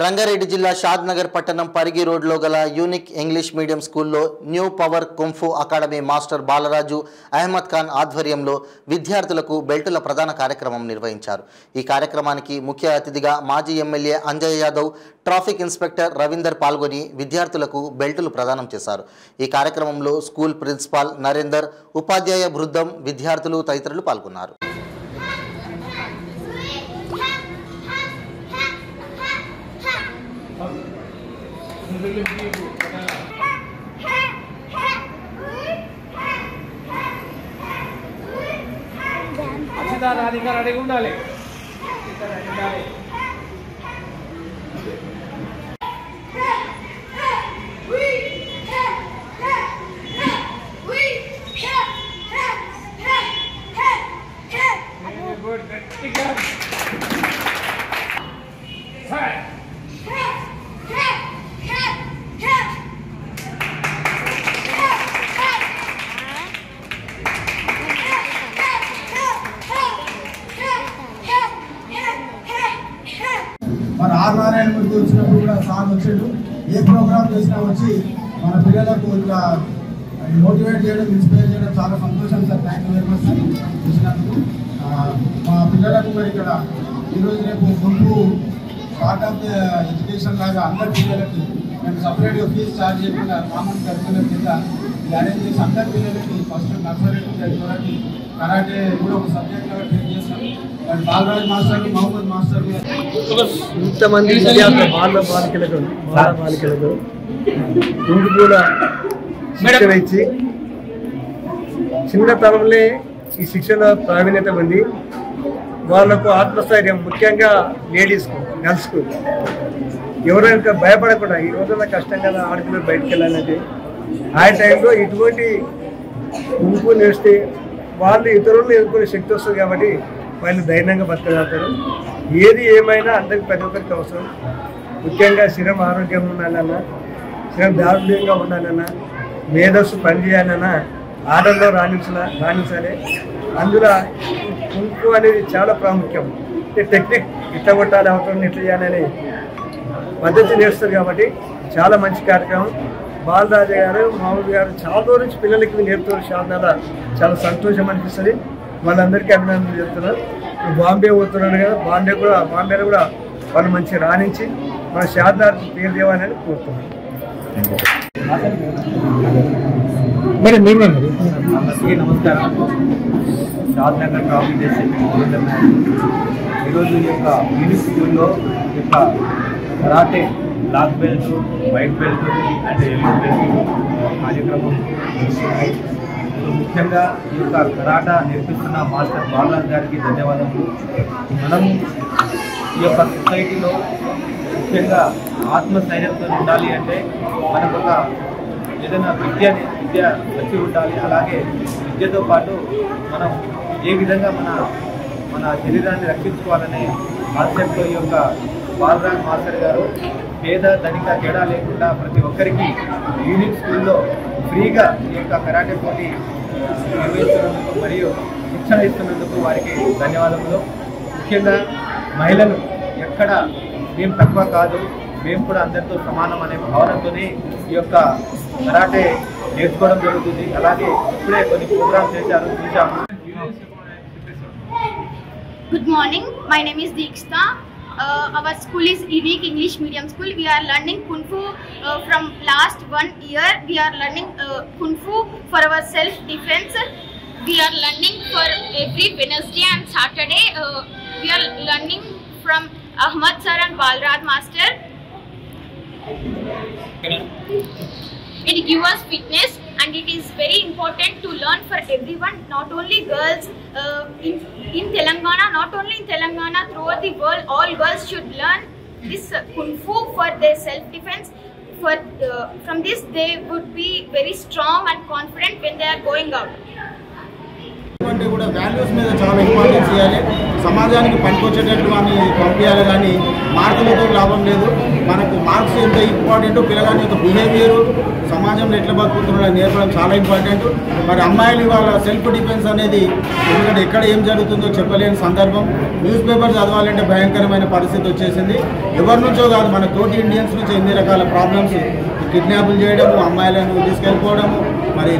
రంగారెడ్డి జిల్లా షాద్నగర్ పట్టణం పరిగి రోడ్లో గల యూనిక్ ఇంగ్లీష్ మీడియం స్కూల్లో new power kung fu academy master Balaraju Ahmed Khan ఆధ్వర్యంలో విద్యార్థులకు బెల్టుల ప్రధాన కార్యక్రమం నిర్వహించారు। ఈ కార్యక్రమానికి ముఖ్య అతిథిగా మాజీ MLA Anjaiah Yadav, traffic inspector Ravinder పాల్గొని విద్యార్థులకు బెల్టులు ప్రదానం చేశారు। ఈ కార్యక్రమంలో స్కూల్ ప్రిన్సిపాల్ నరేందర్, ఉపాధ్యాయ బృందం, విద్యార్థులు తదితరులు పాల్గొన్నారు। అధికారి అడిగి ఉండాలి। మన ఆర్ నారాయణ మూర్తి వచ్చినప్పుడు కూడా సార్ వచ్చాడు। ఏ ప్రోగ్రామ్ చేసినా వచ్చి మన పిల్లలకు ఇట్లా మోటివేట్ చేయడం, ఇన్స్పైర్ చేయడం చాలా సంతోషం sir. Thank you very much sir వచ్చినందుకు। మా పిల్లలకు మరి ఇక్కడ ఈరోజు రేపు ముందు పార్ట్ ఆఫ్ ద ఎడ్యుకేషన్ లాగా అందరి పిల్లలకి మేము సపరేట్గా ఫీజు ఛార్జ్ చేయకుండా కామన్ కరికులర్ కింద ఇది అరేంజ్ చేసి అందరి పిల్లలకి ఫస్ట్ నర్సరీ నుంచి 10th వరకు కరాటే కూడా ఒక సబ్జెక్ట్ లాగా ట్రైన్ చేస్తాం। బాలరాజ్ మాస్టర్, మహమ్మద్ మాస్టర్ ఇంతమంది విద్యార్థులు బాలికలకు ఇంటి కూడా శిక్షణ ఇచ్చి చిన్నతనంలో ఈ శిక్షణ ప్రావీణ్యత ఉంది। వాళ్ళకు ఆత్మస్థైర్యం, ముఖ్యంగా లేడీస్కు, గర్ల్స్కు ఎవరైనా భయపడకుండా ఈ రోజున కష్టంగా ఆడపిల్లలు బయటకు వెళ్ళాలంటే ఆ టైంలో ఇటువంటి గుంపు నేస్తే వాళ్ళు ఇతరులను ఎదుర్కొనే శక్తి వస్తుంది కాబట్టి వాళ్ళు ధైర్యంగా బతకగలుగుతారు। ఏది ఏమైనా అందరికి ప్రతి ఒక్కరికి అవసరం। ముఖ్యంగా శరీరం ఆరోగ్యంగా ఉండాలన్నా, శరీరం దారుణ్యంగా ఉండాలన్నా, మేధస్సు పనిచేయాలన్నా ఆటల్లో రాణించాలి। అందులో కుంకు అనేది చాలా ప్రాముఖ్యం। టెక్నిక్ ఇట్లా కొట్టాలి, అవతలని ఇట్లా చేయాలని పద్ధతి నేర్స్తారు కాబట్టి చాలా మంచి కార్యక్రమం। బాలరాజు గారు, మామూలు గారు చాలా రోజు నుంచి పిల్లలకి నేర్పుతారు। షాద్నగర్లో చాలా సంతోషం అనిపిస్తుంది। వాళ్ళందరికీ అభినందనలు చెప్తున్నారు। బాంబే పోతున్నాడు కదా, బాంబేలో కూడా వాళ్ళు మంచిగా రాణించి మన షాద్నగర్ పేరు దేవాలని కోరుతున్నాను। అందరికీ నమస్కారం। షాద్నగర్ ట్రాఫిక్ డిస్ట్రిక్ట్ ఈరోజు ఈ యొక్క యూనిక్ స్కూల్లో ఈ యొక్క karate black belt, white belt and yellow belt కార్యక్రమం జరుగుతున్నాయి। ముఖ్యంగా ఈ యొక్క కరాటా నేర్పిస్తున్న మాస్టర్ బాలరాజ్ గారికి ధన్యవాదములు। మనం ఈ యొక్క సొసైటీలో ముఖ్యంగా ఆత్మస్థైర్యంతో ఉండాలి అంటే మనకు ఒక ఏదైనా విద్య వచ్చి ఉండాలి। అలాగే విద్యతో పాటు మనం ఏ విధంగా మన శరీరాన్ని రక్షించుకోవాలనే కాన్సెప్ట్లో ఈ యొక్క బాలరాజ్ మాస్టర్ గారు పేద ధనిక తేడా లేకుండా ప్రతి ఒక్కరికి యూనిక్ స్కూల్లో ఫ్రీగా ఈ యొక్క కరాటే పోటీ నిర్వహిస్తున్నందుకు మరియు శిక్షణ ఇస్తున్నందుకు వారికి ధన్యవాదములు। ముఖ్యంగా మహిళలు ఎక్కడ మేము తక్కువ కాదు, మేము కూడా అందరితో సమానం అనే భావనతోనే ఈ యొక్క కరాటే నేర్చుకోవడం జరుగుతుంది। అలాగే ఇప్పుడే కొన్ని ప్రోగ్రామ్స్ చేశారు, చూసాము। Good morning, my name is Deekshita. Our school is Unique English Medium School. We are learning Kung Fu from last 1 year. We are learning Kung Fu for our self-defense. We are learning for every Wednesday and Saturday. We are learning from Ahmad sir and Balraj master. It gives us fitness and it is very important to learn for everyone, not only girls in Telangana, not only in Telangana, throughout the world, all girls should learn this Kung Fu for their self-defense. From this they would be very strong and confident when they are going out. Values మీద చాలా importance ఇవ్వాలి। సమాజానికి పనికొచ్చేటట్లు అని పంపించాలి, కానీ మార్కులతో లాభం లేదు. మనకు మార్క్స్ ఎంత ఇంపార్టెంట్, పిల్లగాని యొక్క బిహేవియర్, సమాజంలో ఎట్లా బతుకుతున్నాడో నేర్పడం చాలా ఇంపార్టెంట్. మరి అమ్మాయిలు వాళ్ళ సెల్ఫ్ డిఫెన్స్ అనేది, ఎందుకంటే ఎక్కడ ఏం జరుగుతుందో చెప్పలేని సందర్భం. న్యూస్ పేపర్ చదవాలంటే భయంకరమైన పరిస్థితి వచ్చేసింది. ఎవరి నుంచో కాదు, మన తోటి ఇండియన్స్ నుంచి ఎన్ని రకాల ప్రాబ్లమ్స్, కిడ్నాపులు చేయడము, అమ్మాయిలను తీసుకెళ్ళిపోవడము, మరి